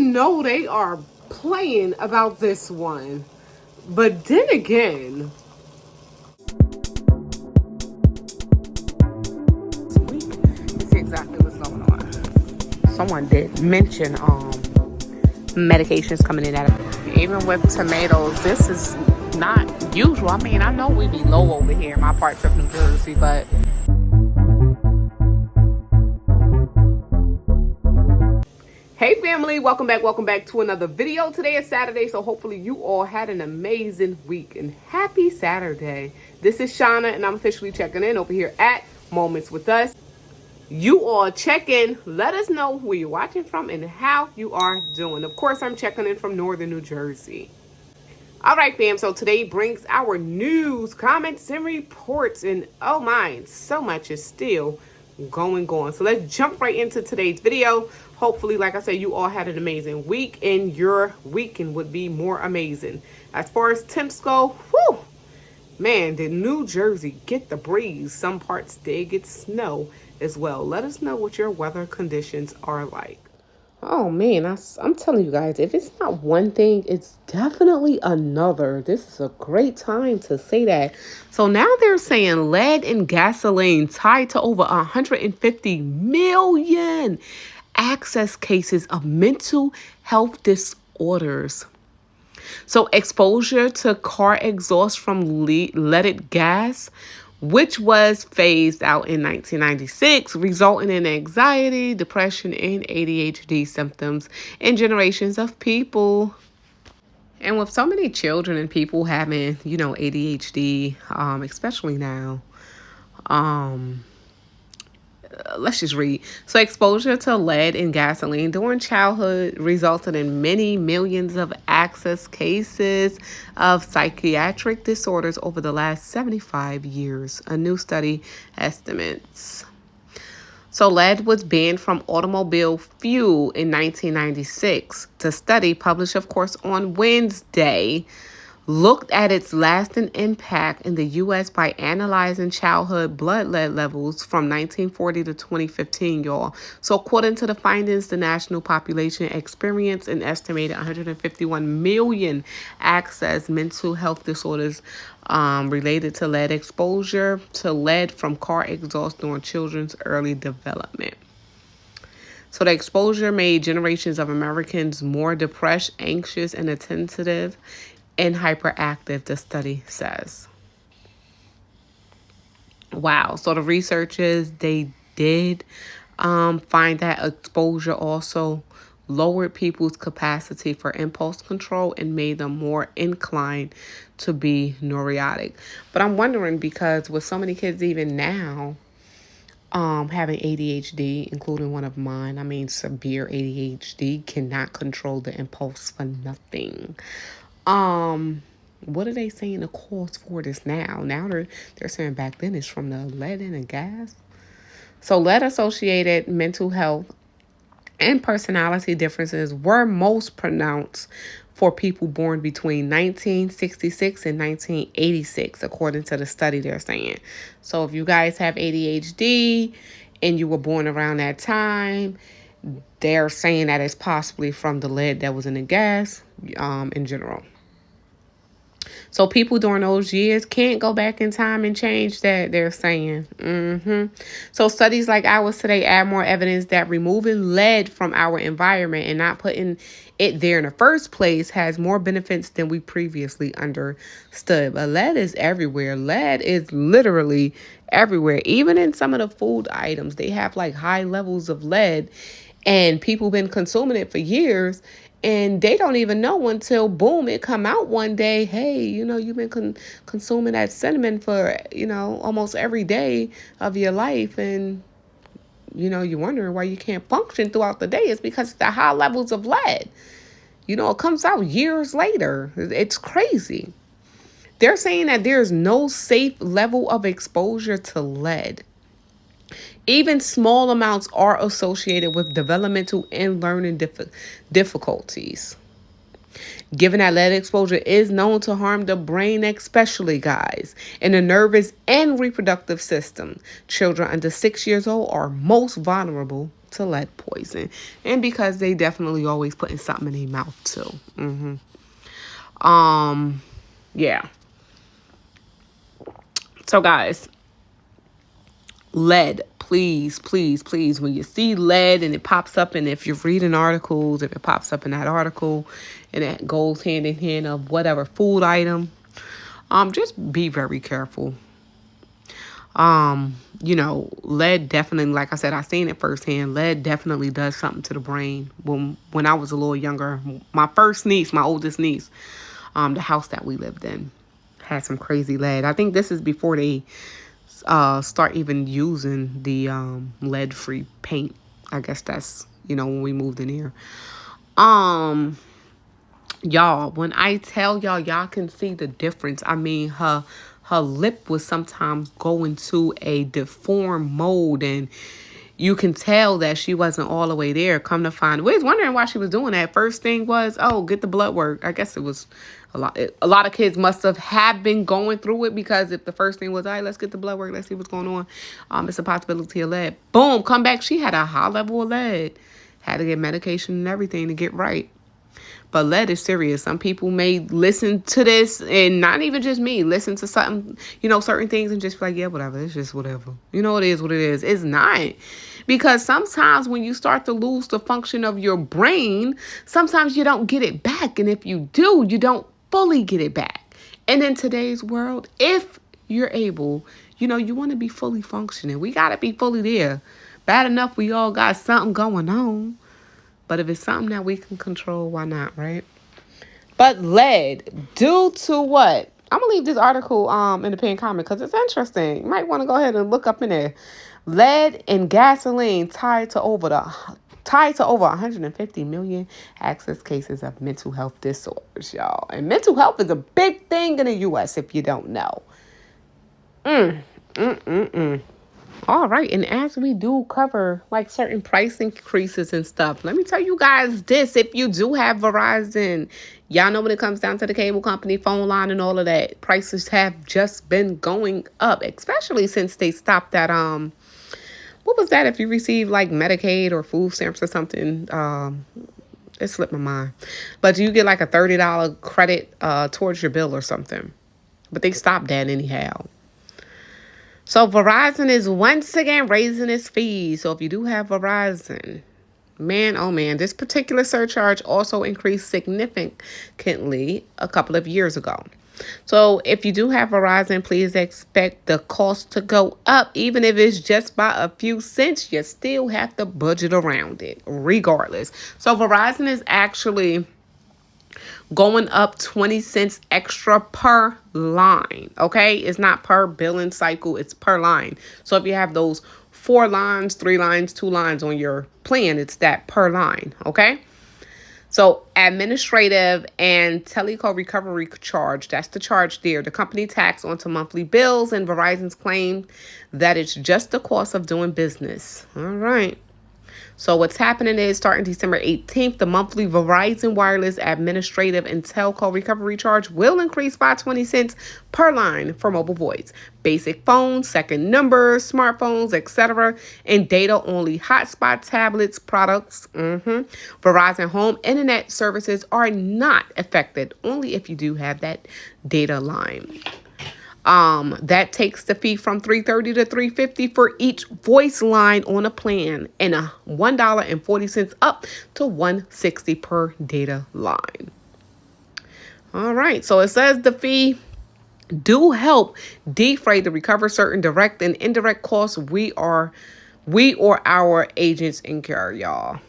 know they are playing about this one. But then again, let's see exactly what's going on. Someone did mention medications coming in at it. Even with tomatoes, this is not usual. I mean, I know we be low over here in my parts of New Jersey, but hey family, welcome back to another video. Today is Saturday, so hopefully you all had an amazing week and happy Saturday. This is Shauna and I'm officially checking in over here at Moments with Us. You all check in, let us know where you're watching from and how you are doing. Of course, I'm checking in from northern New Jersey. All right, fam, so today brings our news, comments, and reports, and oh my, so much is still going on. So let's jump right into today's video. Hopefully, like I said, you all had an amazing week, and your weekend would be more amazing. As far as temps go, whew, man, did New Jersey get the breeze? Some parts did get snow as well. Let us know what your weather conditions are like. Oh man, I'm telling you guys, if it's not one thing, it's definitely another. This is a great time to say that. So now they're saying lead in gasoline tied to over 150 million access cases of mental health disorders. So exposure to car exhaust from leaded gas, which was phased out in 1996, resulting in anxiety, depression, and ADHD symptoms in generations of people. And with so many children and people having, ADHD, especially now, let's just read. So exposure to lead in gasoline during childhood resulted in many millions of access cases of psychiatric disorders over the last 75 years, a new study estimates. So lead was banned from automobile fuel in 1996. The study, published, of course, on Wednesday, looked at its lasting impact in the U.S. by analyzing childhood blood lead levels from 1940 to 2015, y'all. So according to the findings, the national population experienced an estimated 151 million access mental health disorders related to lead exposure to lead from car exhaust during children's early development. So the exposure made generations of Americans more depressed, anxious, and attentive and hyperactive, the study says. Wow. So the researchers, they did find that exposure also lowered people's capacity for impulse control and made them more inclined to be neurotic. But I'm wondering, because with so many kids even now having ADHD, including one of mine, I mean severe ADHD, cannot control the impulse for nothing. What are they saying the cause for this now? Now they're saying back then it's from the lead in the gas. So lead associated mental health and personality differences were most pronounced for people born between 1966 and 1986, according to the study they're saying. So if you guys have ADHD and you were born around that time, they're saying that it's possibly from the lead that was in the gas in general. So people during those years can't go back in time and change that, they're saying. So studies like ours today add more evidence that removing lead from our environment and not putting it there in the first place has more benefits than we previously understood. But lead is everywhere. Lead is literally everywhere. Even in some of the food items, they have like high levels of lead, and people been consuming it for years. And they don't even know until, boom, it come out one day. Hey, you've been consuming that cinnamon for, almost every day of your life. And, you're wondering why you can't function throughout the day. It's because of the high levels of lead. It comes out years later. It's crazy. They're saying that there's no safe level of exposure to lead. Even small amounts are associated with developmental and learning difficulties. Given that lead exposure is known to harm the brain, especially guys, and the nervous and reproductive system, children under 6 years old are most vulnerable to lead poison. And because they definitely always putting something in their mouth too. Yeah. So guys, lead, please, please, please, when you see lead and it pops up, and if you're reading articles, if it pops up in that article and it goes hand in hand of whatever food item, just be very careful. Lead definitely, like I said, I seen it firsthand. Lead definitely does something to the brain. When I was a little younger, my first niece, my oldest niece, the house that we lived in had some crazy lead. I think this is before they start even using the lead-free paint. I guess that's, when we moved in here. Y'all, when I tell y'all can see the difference. I mean, her lip was sometimes going to a deformed mold, and you can tell that she wasn't all the way there. Come to find, we was wondering why she was doing that. First thing was, get the blood work. I guess it was a lot of kids must have been going through it, because if the first thing was, all right, let's get the blood work, let's see what's going on. It's a possibility of lead. Boom, come back. She had a high level of lead. Had to get medication and everything to get right. But lead is serious. Some people may listen to this, and not even just me, listen to something, certain things and just be like, yeah, whatever. It's just whatever. It is what it is. It's not. Because sometimes when you start to lose the function of your brain, sometimes you don't get it back. And if you do, you don't fully get it back. And in today's world, if you're able, you want to be fully functioning. We got to be fully there. Bad enough we all got something going on. But if it's something that we can control, why not, right? But lead, due to what? I'm going to leave this article in the pinned comment because it's interesting. You might want to go ahead and look up in there. Lead in gasoline tied to over 150 million access cases of mental health disorders, y'all. And mental health is a big thing in the U.S. if you don't know. All right, and as we do cover like certain price increases and stuff, let me tell you guys this. If you do have Verizon, y'all know when it comes down to the cable company, phone line and all of that, prices have just been going up, especially since they stopped that, what was that? If you receive like Medicaid or food stamps or something, it slipped my mind. But you get like a $30 credit towards your bill or something. But they stopped that anyhow. So Verizon is once again raising its fees. So if you do have Verizon, man, oh man, this particular surcharge also increased significantly a couple of years ago. So if you do have Verizon, please expect the cost to go up. Even if it's just by a few cents, you still have to budget around it regardless. So Verizon is actually going up 20 cents extra per line, okay? It's not per billing cycle, it's per line. So if you have those 4 lines, 3 lines, 2 lines on your plan, it's that per line, okay? So administrative and teleco recovery charge, that's the charge there. The company tax onto monthly bills, and Verizon's claim that it's just the cost of doing business. All right. So what's happening is starting December 18th, the monthly Verizon wireless administrative and telco recovery charge will increase by 20 cents per line for mobile voice, basic phones, second numbers, smartphones, etc., and data-only hotspot tablets products. Verizon home internet services are not affected, only if you do have that data line. That takes the fee from $3.30 to $3.50 for each voice line on a plan, and $1.40 up to $1.60 per data line. All right, so it says the fee do help defray to recover certain direct and indirect costs we or our agents incur, y'all.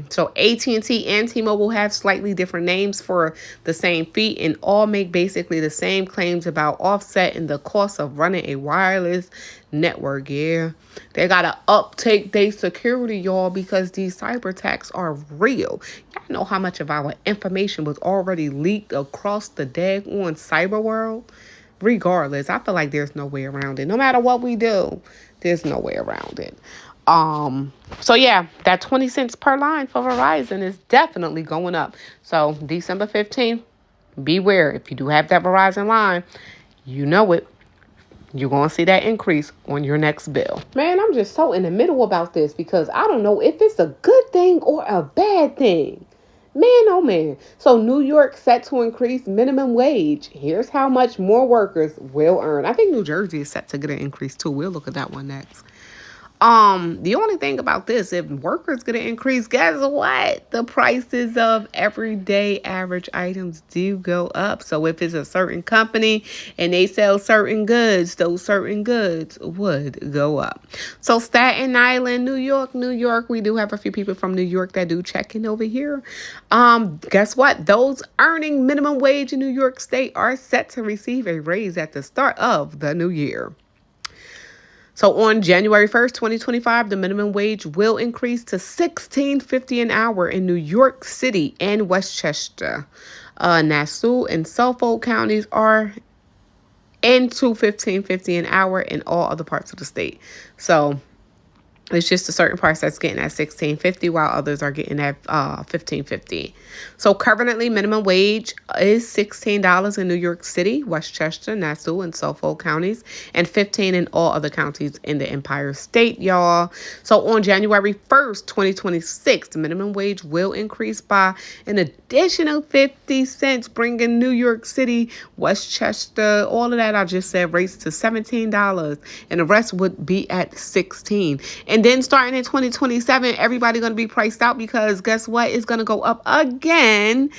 So AT&T and T-Mobile have slightly different names for the same fee, and all make basically the same claims about offsetting the cost of running a wireless network. Yeah, they gotta uptake their security, y'all, because these cyber attacks are real. Y'all know how much of our information was already leaked across the daggone cyber world? Regardless, I feel like there's no way around it. No matter what we do, there's no way around it. So yeah, that 20 cents per line for Verizon is definitely going up. So December 15th, beware. If you do have that Verizon line, you know it. You're going to see that increase on your next bill. Man, I'm just so in the middle about this because I don't know if it's a good thing or a bad thing. Man, oh man. So New York set to increase minimum wage. Here's how much more workers will earn. I think New Jersey is set to get an increase too. We'll look at that one next. The only thing about this, if workers get an increase, guess what? The prices of everyday average items do go up. So if it's a certain company and they sell certain goods, those certain goods would go up. So Staten Island, New York, we do have a few people from New York that do check in over here. Guess what? Those earning minimum wage in New York State are set to receive a raise at the start of the new year. So on January 1st, 2025, the minimum wage will increase to $16.50 an hour in New York City and Westchester. Nassau and Suffolk counties are into $15.50 an hour in all other parts of the state. So it's just a certain parts that's getting at $16.50 while others are getting at $15.50. So currently minimum wage is $16 in New York City, Westchester, Nassau, and Suffolk counties, and $15 in all other counties in the Empire State, y'all. So on January 1st, 2026, the minimum wage will increase by an additional 50 cents, bringing New York City, Westchester, all of that I just said rates to $17, and the rest would be at $16. And then starting in 2027, everybody going to be priced out because guess what? It's going to go up again.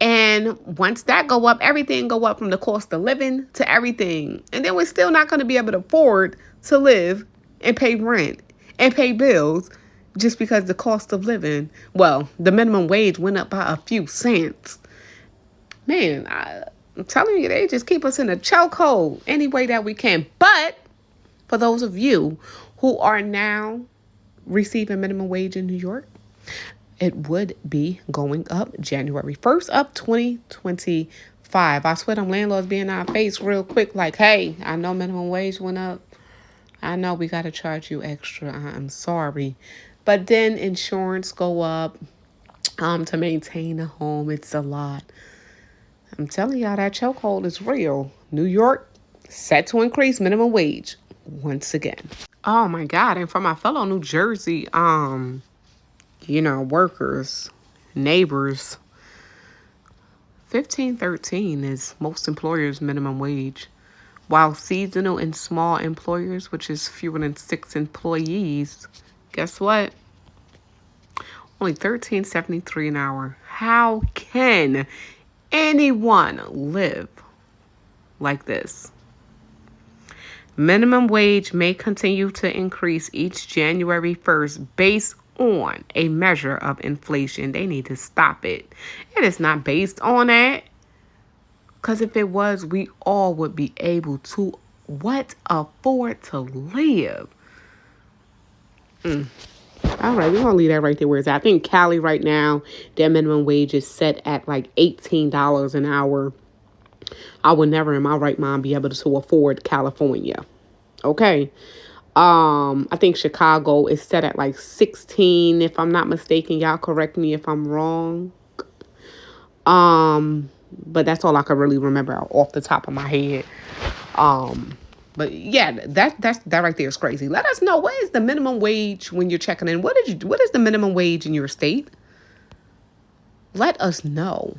And once that go up, everything go up from the cost of living to everything. And then we're still not going to be able to afford to live and pay rent and pay bills just because the cost of living, well, the minimum wage went up by a few cents. Man, I'm telling you, they just keep us in a chokehold any way that we can. But for those of you who are now receiving minimum wage in New York, it would be going up January 1st of 2025. I swear them landlords be in our face real quick like, hey, I know minimum wage went up. I know we got to charge you extra. I'm sorry. But then insurance go up to maintain a home. It's a lot. I'm telling y'all that chokehold is real. New York set to increase minimum wage once again. Oh my God. And for my fellow New Jersey, workers, neighbors, $15.13 is most employers' minimum wage. While seasonal and small employers, which is fewer than 6 employees, guess what? Only $13.73 an hour. How can anyone live like this? Minimum wage may continue to increase each January 1st based on a measure of inflation. They need to stop it. It is not based on that. Because if it was, we all would be able to afford to live. All right, we're going to leave that right there where it's at. I think Cali right now, their minimum wage is set at like $18 an hour. I would never in my right mind be able to afford California. Okay. I think Chicago is set at like 16, if I'm not mistaken. Y'all correct me if I'm wrong. But that's all I can really remember off the top of my head. But yeah, that right there is crazy. Let us know, what is the minimum wage when you're checking in? What is the minimum wage in your state? Let us know.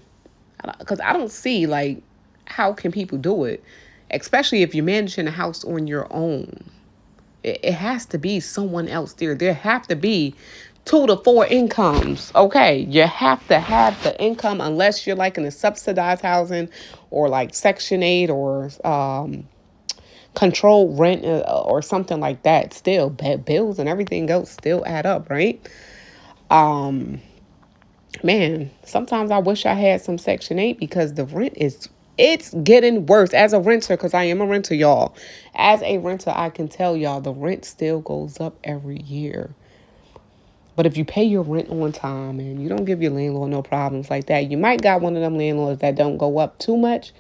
Because I don't see, like, how can people do it? Especially if you're managing a house on your own. It has to be someone else there. There have to be 2 to 4 incomes. Okay, you have to have the income unless you're like in a subsidized housing or like Section 8 or controlled rent or something like that. Still, bills and everything else still add up, right? Man, sometimes I wish I had some Section 8 because the rent it's getting worse as a renter, because I am a renter, y'all. As a renter, I can tell y'all the rent still goes up every year. But if you pay your rent on time and you don't give your landlord no problems like that, you might got one of them landlords that don't go up too much.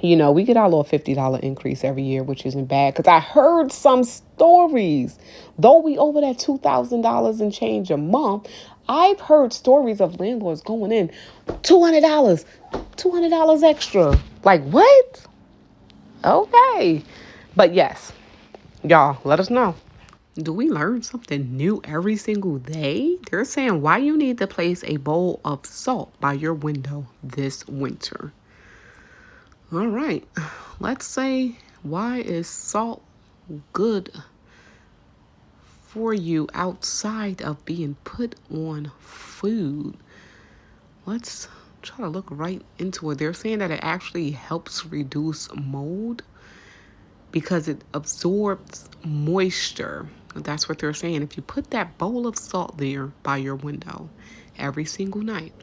We get our little $50 increase every year, which isn't bad. Because I heard some stories, though we over that $2,000 and change a month, I've heard stories of landlords going in $200 extra. Like, what? Okay. But yes, y'all, let us know. Do we learn something new every single day? They're saying why you need to place a bowl of salt by your window this winter. All right. Let's say, why is salt good for you outside of being put on food? Let's try to look right into it. They're saying that it actually helps reduce mold because it absorbs moisture. That's what they're saying. If you put that bowl of salt there by your window every single night,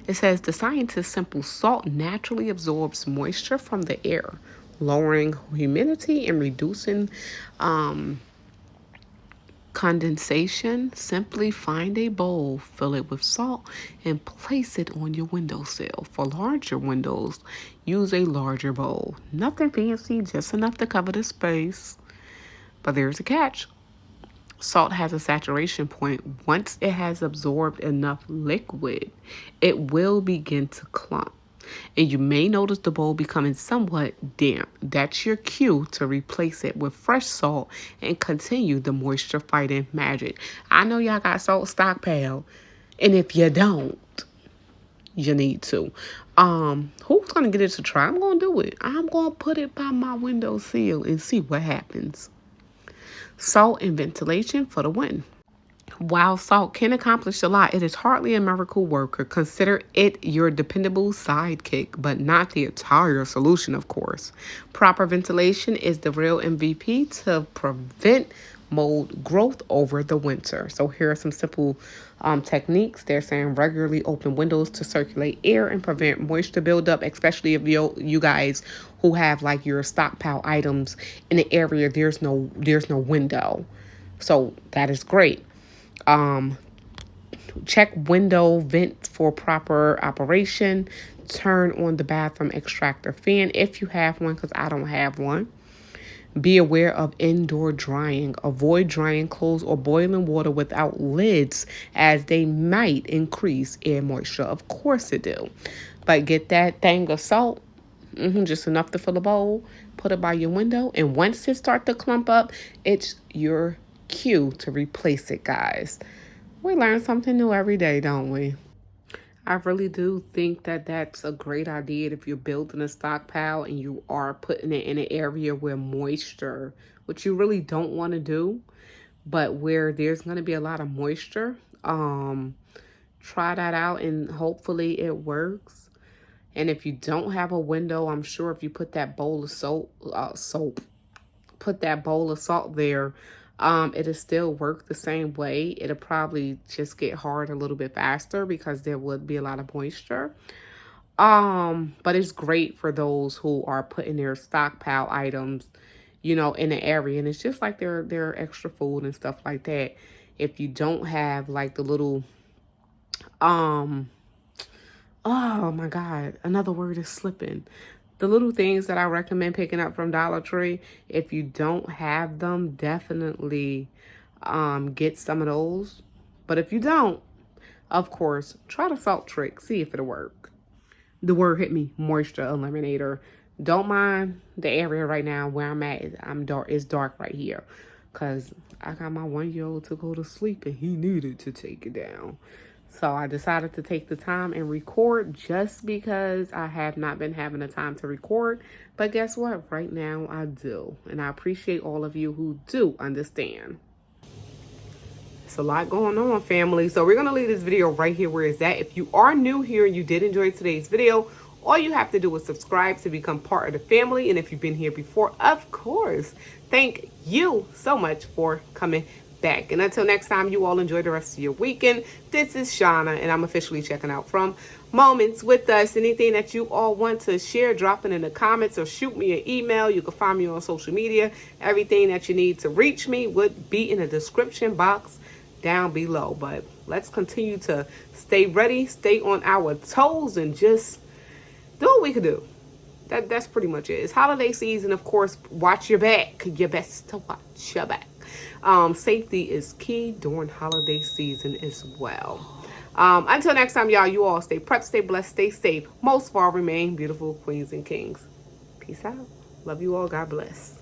it says the scientist's simple salt naturally absorbs moisture from the air, lowering humidity and reducing condensation. Simply find a bowl, fill it with salt, and place it on your windowsill. For larger windows, use a larger bowl. Nothing fancy, just enough to cover the space. But there's a catch. Salt has a saturation point. Once it has absorbed enough liquid, it will begin to clump. And you may notice the bowl becoming somewhat damp. That's your cue to replace it with fresh salt and continue the moisture fighting magic. I know y'all got salt stockpile, and if you don't, you need to. Who's gonna get it to try? I'm gonna do it. I'm gonna put it by my windowsill and see what happens. Salt and ventilation for the win. While salt can accomplish a lot, it is hardly a miracle worker. Consider it your dependable sidekick, but not the entire solution, of course. Proper ventilation is the real MVP to prevent mold growth over the winter. So here are some simple techniques. They're saying regularly open windows to circulate air and prevent moisture buildup, especially if you guys who have like your stockpile items in the area there's no window. So that is great. Check window vent for proper operation. Turn on the bathroom extractor fan if you have one, because I don't have one. Be aware of indoor drying. Avoid drying clothes or boiling water without lids, as they might increase air moisture. Of course it do. But get that thing of salt, just enough to fill a bowl, put it by your window, and once it start to clump up, it's your cue to replace it, guys. We learn something new every day, don't we? I really do think that that's a great idea if you're building a stockpile and you are putting it in an area where moisture, which you really don't want to do, but where there's going to be a lot of moisture. Try that out and hopefully it works. And if you don't have a window, I'm sure if you put that bowl of put that bowl of salt there, it'll still work the same way. It'll probably just get hard a little bit faster because there would be a lot of moisture. But it's great for those who are putting their stockpile items, in the area. And it's just like their extra food and stuff like that. If you don't have like the little, oh my God, another word is slipping. The little things that I recommend picking up from Dollar Tree, if you don't have them, definitely get some of those. But if you don't, of course, try the salt trick. See if it'll work. The word hit me, moisture eliminator. Don't mind the area right now where I'm at. I'm dark. It's dark right here because I got my 1-year-old to go to sleep and he needed to take it down. So I decided to take the time and record just because I have not been having the time to record. But guess what? Right now I do. And I appreciate all of you who do understand. It's a lot going on, family. So we're going to leave this video right here where it's at. If you are new here and you did enjoy today's video, all you have to do is subscribe to become part of the family. And if you've been here before, of course, thank you so much for coming back. And until next time, you all enjoy the rest of your weekend. This is Shauna, and I'm officially checking out from Moments with Us. Anything that you all want to share, drop it in the comments or shoot me an email. You can find me on social media. Everything that you need to reach me would be in the description box down below. But let's continue to stay ready, stay on our toes, and just do what we can do. That's pretty much it. It's holiday season, of course. Watch your back. Your best to watch your back. Safety is key during holiday season as well. Until next time, y'all, you all stay prepped, stay blessed, stay safe. Most of all, remain beautiful queens and kings. Peace out. Love you all. God bless.